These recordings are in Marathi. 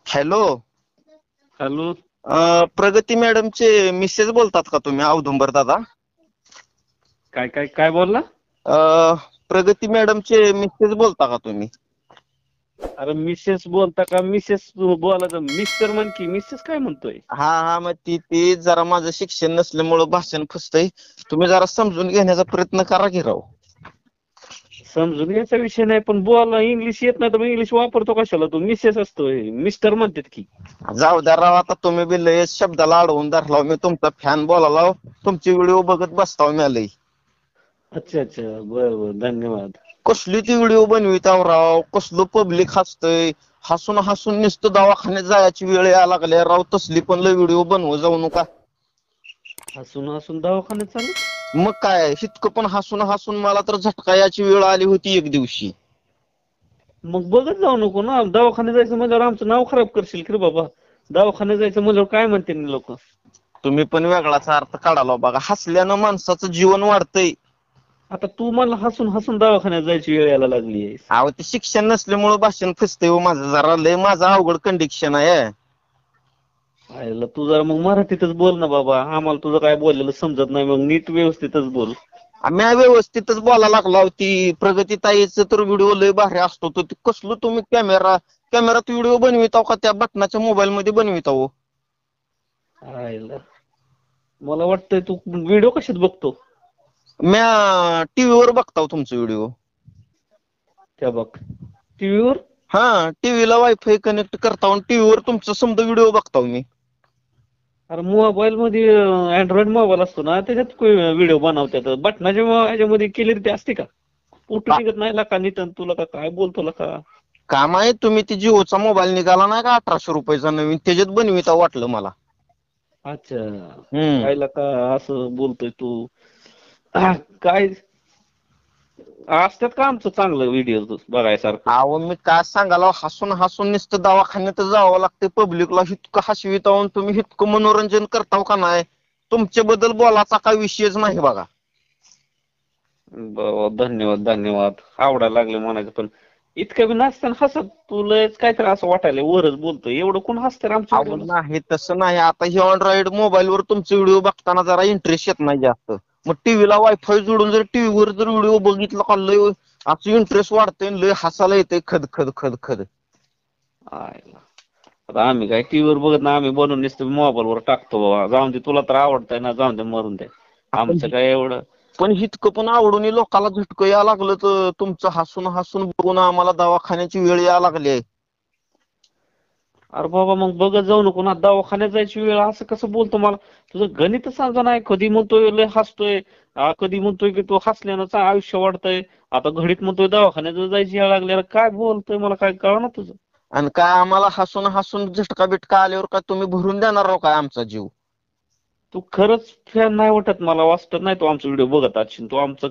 हॅलो. हॅलो. प्रगती मॅडमचे मिसेस बोलतात का तुम्ही, औदुंबर दादा? काय काय काय बोलला? प्रगती मॅडमचे मिसेस बोलता का तुम्ही? अरे मिसेस बोलता का मिसेस बोलायचं, मिस्टर म्हण की मिसेस काय म्हणतोय? हा हा, मग ती जरा माझं शिक्षण नसल्यामुळं भाषण फसतंय. तुम्ही जरा समजून घेण्याचा प्रयत्न करा की राव. समजून घ्यायचा विषय नाही, पण बोला इंग्लिश येत नाही तर मग इंग्लिश वापरतो कशाला तू? मिसेस असतोय, मिस्टर म्हणतात की. जाऊ द्या राव, आता तुम्ही बी लय शब्दाला अडवून धरलाव. मी तुमचा फॅन बोलालाव, तुमची व्हिडिओ बघत बसताव मी लय. अच्छा अच्छा, बर बर, धन्यवाद. कसली ती व्हिडिओ बनविताव राव, कसलं पब्लिक हसतंय. हसून हसून नुसतं दवाखान्यात जायची वेळ यायला लागल्या राव. तसली पण लय व्हिडिओ बनवत जाऊ नका. हसून हसून दवाखान्यात चालू? मग काय, इतकं पण हसून हसून मला तर झटका याची वेळ आली होती एक दिवशी. मग बघत जाऊ नको ना, दवाखान्यात जायचं म्हणल्यावर आमचं नाव खराब करशील की रे बाबा. दवाखान्यात जायचं म्हणल्यावर काय म्हणतील लोक? तुम्ही पण वेगळाच अर्थ काढालाव बघा. हसल्यानं माणसाचं जीवन वाढतंय. आता तू मला हसून हसून दवाखान्यात जायची वेळ यायला लागली आहे. अहो, ते शिक्षण नसल्यामुळं भाषण फसतंय हो माझं. जरा लय माझं अवघड कंडिशन आहे. आयला तू जरा मग मराठीतच बोल ना बाबा, आम्हाला तुझं काय बोललेलं समजत नाही. मग नीट व्यवस्थितच बोल. मी व्यवस्थितच बोलायला लागलाव. ती प्रगती ताईच तर व्हिडिओ लय भारी असतो. तो कसलं तुम्ही कॅमेरात व्हिडिओ बनविताव का त्या बटनाच्या मोबाईल मध्ये बनविताव? आयला, मला वाटतंय तू व्हिडिओ कशात बघतो? म्या टीव्हीवर बघताव तुमचे व्हिडिओ. त्या बघ, टीव्हीवर? हा, टीव्हीला वायफाय कनेक्ट करताव आणि टीव्हीवर तुमचं समद व्हिडिओ बघताव मी. अरे मोबाईल मध्ये अँड्रॉइड मोबाईल असतो ना, त्याच्यात व्हिडिओ बनवतात. बटनाच्या ह्याच्यामध्ये क्लॅरिटी असते का? फोटो निघत नाही लका नीट, तुला का काय बोलतो लका? काम आहे, तुम्ही ती जिओचा मोबाईल निघाला नाही का 1800 रुपयाचा नवीन, त्याच्यात बनविताव वाटलं मला. अच्छा, हम्म. काय लका असं बोलतोय तू? काय असतात का आमचं चांगलं व्हिडिओ बघायसारखं? अहो, मी काय सांगायला, हसून हसून नुसतं दवाखान्यात जावं लागतं पब्लिकला. इतकं हसविताव आणि तुम्ही इतकं मनोरंजन करताव का नाही, तुमच्याबद्दल बोलायचा काय विषयच नाही बघा. धन्यवाद धन्यवाद, आवडायला लागले म्हणायचं. पण इतकं बी नसताना हसत, तुलाच काहीतरी असं वाटायला वरच बोलतोय. एवढं कोण हसतं आमच्या अहो व्हिडिओला? नाही, तसं नाही. आता हे अँड्रॉइड मोबाईलवर तुमचे व्हिडिओ बघताना जरा इंटरेस्ट येत नाही जास्त. मग टीव्हीला वायफाय जोडून जर टीव्हीवर जर व्हिडिओ बघितला का, लय असं इंटरेस्ट वाढतंय, लय हसायला येतंय खद खद खद खद. आता आम्ही काय टीव्हीवर बघत नाही, आम्ही बनवून नुसतं मोबाईलवर टाकतो बाबा. जाऊन दे, तुला तर आवडतंय ना, जाऊन दे मरून दे. आपण आमचं काय एवढं. पण इतकं पण आवडून लोकांना झटकं यायला लागलं तर तुमचं हसून हसून बघून आम्हाला दवाखान्याची वेळ यायला लागली आहे. अरे बाबा, मग बघत जाऊ नको ना, दवाखान्यात जायची वेळ असं कसं बोलतो मला? तुझं गणित समजा नाही. कधी म्हणतोय लय हसतोय, कधी म्हणतोय की तू हसल्यानं आयुष्य वाढतंय, आता घडीत म्हणतोय दवाखान्यात जायची वेळ लागली. काय बोलतोय मला काय कळना तुझं. आणि काय आम्हाला हसून हसून झटका बिटका आल्यावर काय तुम्ही भरून देणार आहो काय आमचा जीव? तू खरंच फॅन नाही वाटत मला, वाटत नाही तू आमचा व्हिडिओ बघत असशील. तू आमचं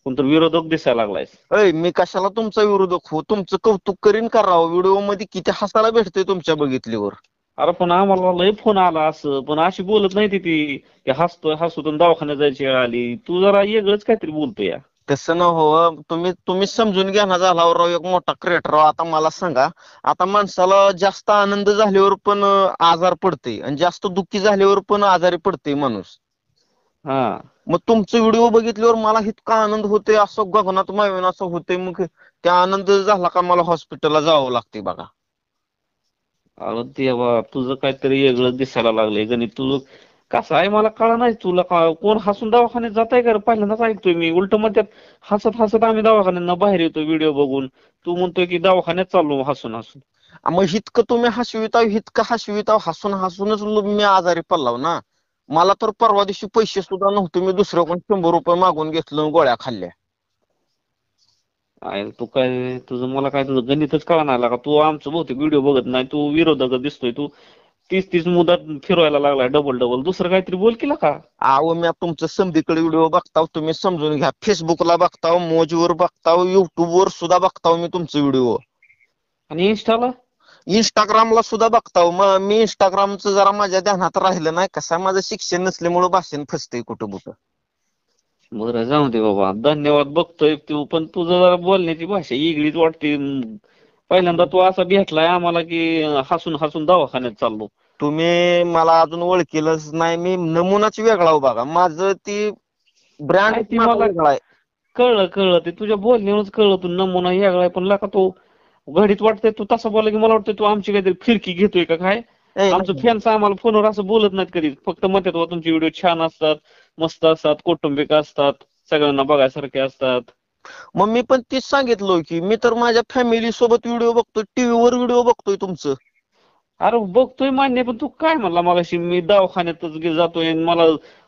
कोणतर विरोधक दिसायला लागलायस. मी कशाला तुमचा विरोधक हो? तुमचं कौतुक करीन का राव? व्हिडिओ मध्ये किती हसायला भेटतंय तुमच्या बघितल्यावर. अरे पण आम्हाला लय फोन आला असं, पण अशी बोलत नाही ती की हसतोय हसून दवाखान्यात जायची वेळ आली. तू जरा वेगळंच काहीतरी बोलतोय या. तसं न हो, तुम्ही समजून घ्या ना. झाला राव एक मोठा क्रिएटर. आता मला सांगा, आता माणसाला जास्त आनंद झाल्यावर पण आजार पडते आणि जास्त दुःखी झाल्यावर पण आजारी पडते माणूस. हा. मग तुमचे व्हिडिओ बघितल्यावर मला इतका आनंद होतोय, असं गगनात मावेन असं होतंय. मग त्या आनंद झाला का मला हॉस्पिटलला जावं लागते बघा. अरे देवा, तुझं काहीतरी वेगळं दिसायला लागलंय गणित. तुझं कसं आहे मला कळलं नाही. तुला कोण हसून दवाखान्यात जाताय का? पहिल्यांदाच ऐकतोय मी. उलट म्हणतात हसत हसत आम्ही दवाखान्यात बाहेर येतो व्हिडिओ बघून. तू म्हणतोय की दवाखान्यात चाललो हसून हसून. मग इतकं तुम्ही हसविताव हसून हसूनच मी आजारी पडलाव ना. मला तर परवा दिवशी पैसे सुद्धा नव्हते. मी दुसऱ्याकडून 100 रुपये मागून घेतलं, गोळ्या खाल्ल्या. तू काय तुझं मला काय तुझं गणितच कळणार का? तू आमचं बहुतेक व्हिडिओ बघत नाही, तू विरोधक दिसतोय. तू तीच मुदत फिरवायला लागलाय डबल डबल. दुसरं काहीतरी बोल की का? अहो, मी तुमचं समधीकडे व्हिडिओ बघताव, तुम्ही समजून घ्या. फेसबुकला बघताव, मोजवर बघताव, युट्यूबवर सुद्धा बघताव मी तुमचे व्हिडिओ. आणि इंस्टाला? इंस्टाग्रामला सुद्धा बघताव. मग मी इंस्टाग्रामचं जरा माझ्या ध्यानात राहिलं नाही. कसं माझं शिक्षण नसल्यामुळं भाषण फसतंय कुठं कुठं. बरं जाऊ दे बाबा, धन्यवाद. बघतोय तू, पण तुझं जरा बोलण्याची भाषा वेगळीच वाटते. पहिल्यांदा तू असा भेटलाय आम्हाला की हसून हसून दवाखान्यात चाललो. तुम्ही मला अजून ओळखीलच नाही, मी नमुनाच वेगळा हो बघा, माझं ती ब्रँड नाही ती माझा मला वेगळा आहे. कळलं ते तुझ्या बोलण्यावरच कळलं तू नमुना वेगळा आहे. पण लका तो घडीत वाटतंय तू तसं बोलला की मला वाटतं तू आमची काहीतरी फिरकी घेतोय का काय. ए, आमचं नाही. फॅन्स आम्हाला फोनवर असं बोलत नाहीत कधी, फक्त म्हणतात बाबा तुमचे व्हिडिओ छान असतात, मस्त असतात, कौटुंबिक असतात, सगळ्यांना बघायसारखे असतात. मग मी पण तीच सांगितलं की मी तर माझ्या फॅमिली सोबत व्हिडिओ बघतोय, टीव्हीवर व्हिडिओ बघतोय तुमचं. अरे बघतोय मान्य, पण तू काय म्हणला मगाशी मी दवाखान्यातच जातोय आणि मला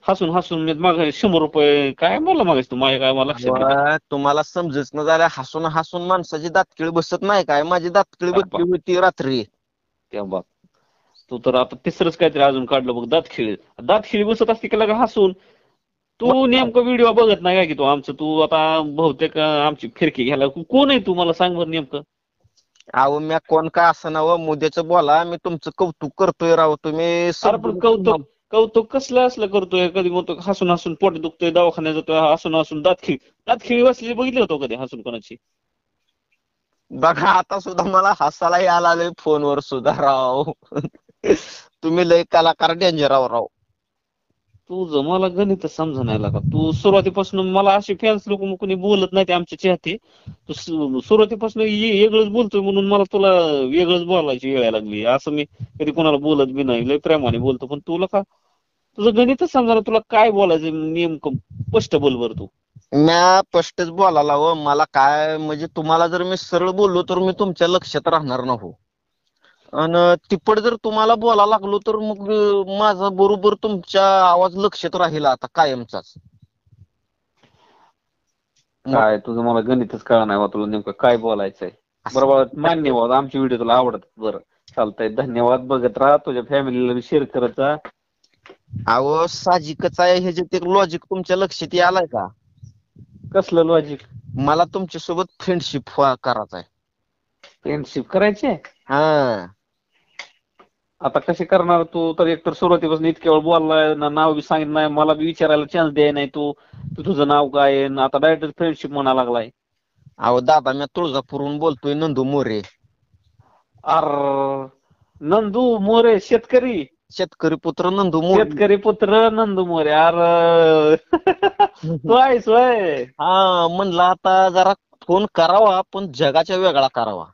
हसून हसून मी मग 100 रुपये काय म्हणला मगाशी तू, माझ्या काय मला लक्षात नाही ते. तुम्हाला समजच न झाल्या, हसून हसून माणसाची दातखिळी बसत नाही काय, माझी दातखिळी बसली होती रात्री. त्या बघ तू तर आता तिसरंच काहीतरी अजून काढलं बघ, दातखिळी बसत असते की लगा हसून. तू नेमकं व्हिडिओ बघत नाही काय की तू आमचं, तू आता बहुतेक आमची फिरकी घ्यायला कोण आहे तू मला सांग बरं नेमकं. अहो मी कोण काय असं नाव मुद्द्याचं बोला, मी तुमचं कौतुक करतोय राव, तुम्ही अरे पण कौतुक कसलं असलं करतोय, कधी म्हणतो हसून हसून पोट दुखतोय दवाखान्यात जातोय, हसून हसून दातखिळी बसली बघितली होतो कधी हसून कोणाची. बघा आता सुद्धा मला हसायला यायला आलंय फोनवर सुद्धा राव. तुम्ही लय कलाकार डेंजर आहो राव. तुझं मला गणित समजण्याला का, तू सुरुवातीपासून मला असे फॅन्स लोक कोणी बोलत नाही ते आमचे चाहते, तू सुरुवातीपासून वेगळंच बोलतोय म्हणून मला तुला वेगळंच बोलायची वेळ यायला लागली. असं मी कधी कोणाला बोलत बी नाही, लय प्रेमाने बोलतो, पण तुला का तुझं गणितच समजा तुला काय बोलायचं नेमकं स्पष्ट बोल बरं तू. म्या स्पष्टच बोलायला हो, मला काय म्हणजे तुम्हाला जर मी सरळ बोललो तर मी तुमच्या लक्षात राहणार ना हो, आणि तिप्पट जर तुम्हाला बोलायला लागलो तर मग माझा बरोबर तुमच्या आवाज लक्षात राहील आता कायमचाच. मग काय तुझं मला गणितच कळलं नाही बा, तुला नेमकं काय बोलायचंय. बरोबर मान्य बाबा, आमचे व्हिडिओ तुला आवडतात. बरं चालतंय, धन्यवाद. बघत राहा, तुझ्या फॅमिलीला शेअर करत जा. अहो साहजिकच आहे, हे जे ते लॉजिक तुमच्या लक्षात आलाय का. कसलं लॉजिक? मला तुमच्यासोबत फ्रेंडशिप करायचं आहे. फ्रेंडशिप करायची? हा. आता कशी करणार तू, तर एकतर सुरुवातीपासून इतक्या वेळ बोललाय ना, नाव बी सांगितलं नाही, मला बी विचारायला चान्स द्याय नाही तू तुझं नाव काय आहे, आता डायरेक्ट फ्रेंडशिप म्हणा लागलाय. अहो दादा मी तुळजापूरहून बोलतोय, नंदू मोरे. अर नंदू मोरे शेतकरी. शेतकरी पुत्र नंदू मोरे. शेतकरी पुत्र नंदू मोरे. अर तू आहेस होय. हा म्हणलं आता जरा फोन करावा, पण जगाच्या वेगळा करावा.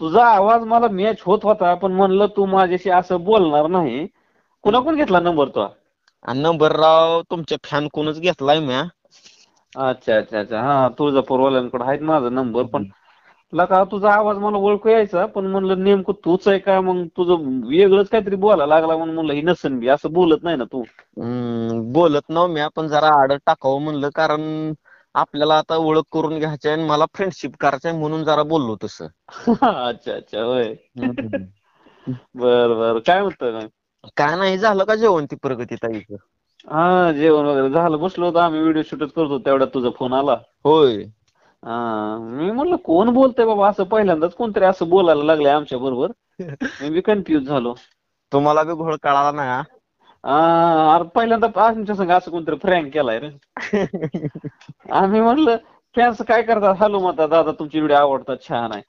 तुझा आवाज मला मॅच होत होता, पण म्हणलं तू माझ्याशी असं बोलणार नाही. कुणाकडून घेतला नंबर तो? आणि नंबर राव तुमच्या फॅन कोणच घेतलाय म्या. अच्छा अच्छा अच्छा, हा तुळजापूरवाल्यांकडे आहेत माझा नंबर, पण लका तुझा आवाज मला ओळखू यायचा, पण म्हणलं नेमकं तूच आहे का, मग तुझं वेगळंच काहीतरी बोलायला लागला म्हणून म्हणलं ही नसन बी, असं बोलत नाही ना तू. बोलत नाव मी, पण जरा आडं टाकावं म्हणलं, कारण आपल्याला आता ओळख करून घ्यायची आहे आणि मला फ्रेंडशिप करायची आहे म्हणून जरा बोललो तसं. अच्छा अच्छा होय. बर बर, काय म्हणतोय? काय नाही, झालं का जेवण ती प्रगती ताईचं? हा जेवण वगैरे झालं, बसलो होतो आम्ही व्हिडिओ शूटच करतो, तेवढ्यात तुझा फोन आला. होय. हा मी म्हणलं कोण बोलतंय बाबा असं, पहिल्यांदाच कोणतरी असं बोलायला लागलंय आमच्या बरोबर. मी बी कन्फ्युज झालो. तुम्हाला बी घोळ कळाला नाही हा? अरे पहिल्यांदा आमच्या संग असं कोणतरी फ्रँक केलाय रे. आम्ही म्हणलं फॅन्स काय करतात, हॅलो म्हणतात, दादा तुमचे व्हिडिओ आवडतात, छान आहे.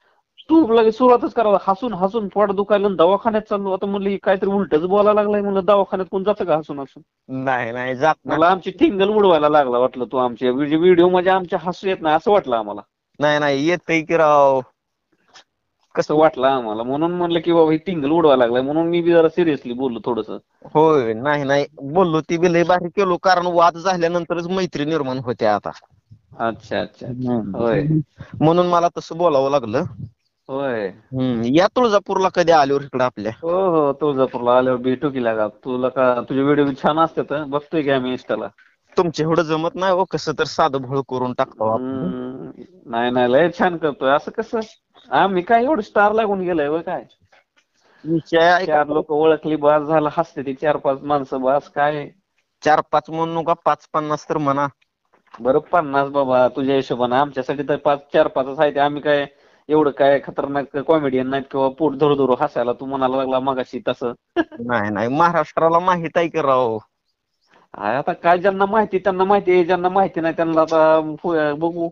तू लगेच सुरुवातच करा हसून हसून पोट दुखायला, दवाखान्यात चाललो. आता म्हणलं काहीतरी उलटच बोलायला लागलाय, म्हणलं दवाखान्यात कोण जातं का हसून हसून. नाही नाही जात नाही. मला आमची टिंगल उडवायला लागला, वाटलं तू आमच्या व्हिडिओ मध्ये आमच्या हसू येत नाही असं वाटलं आम्हाला. नाही नाही येतंय की राव. कसं वाटलं आम्हाला, म्हणून म्हणलं की बाबा ही टिंगल उडवायला लागलाय, म्हणून मी बी जरा सिरियसली बोललो थोडंसं. होय, नाही नाही बोललो ती बी लय भारी केलो, कारण वाद झाल्यानंतरच मैत्री निर्माण होते आता. अच्छा अच्छा अच्छा होय. म्हणून मला तसं बोलावं लागलं. होय. या तुळजापूरला कधी आल्यावर इकडं आपल्या. हो हो, तुळजापूरला आल्यावर भेटू की लागा. तुला का तुझे व्हिडिओ छान असतात, बघतोय की आम्ही इंस्टाला. तुमच्या एवढं जमत नाही हो, कसं तर साधं भोळ करून टाकतो आपण. नाही नाही लय छान करतोय, असं कसं आम्ही काय एवढं स्टार लागून गेलोय होय काय. विषय ऐका, 4 लोक ओळखली बास झालं, हसते ती 4-5 माणसं बास काय. 4-5 म्हणू नका, 5-50 तर म्हणा. बरं 50 बाबा तुझ्या हिशोबाने, आमच्यासाठी तर 4-5च आहे. एवढं काय खतरनाक कॉमेडियन नाहीत किंवा पोट धरू धरू हसायला तू म्हणायला लागला मगाशी तसं. नाही नाही, महाराष्ट्राला माहित आहे की राव. आता काय ज्यांना माहिती त्यांना माहिती आहे, ज्यांना माहिती नाही त्यांना आता बघू.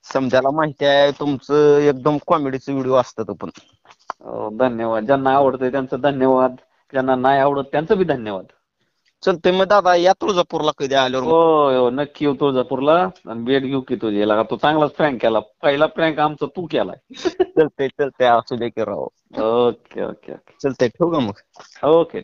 समजायला माहिती आहे तुमचं एकदम कॉमेडीचे व्हिडिओ असतात पण. धन्यवाद. ज्यांना आवडतंय त्यांचं धन्यवाद, ज्यांना नाही आवडत त्यांचं बी धन्यवाद. चलते मग दादा या तुळजापूरला कधी आल्यावर. हो नक्की येऊ तुळजापूरला आणि भेट घेऊ की तुझी. लगा तू चांगलाच प्रँक केला. पहिला प्रँक आमचा तू केलाय. चलते असू दे की राव. ओके ओके ओके चलते ठेवू का मग. ओके.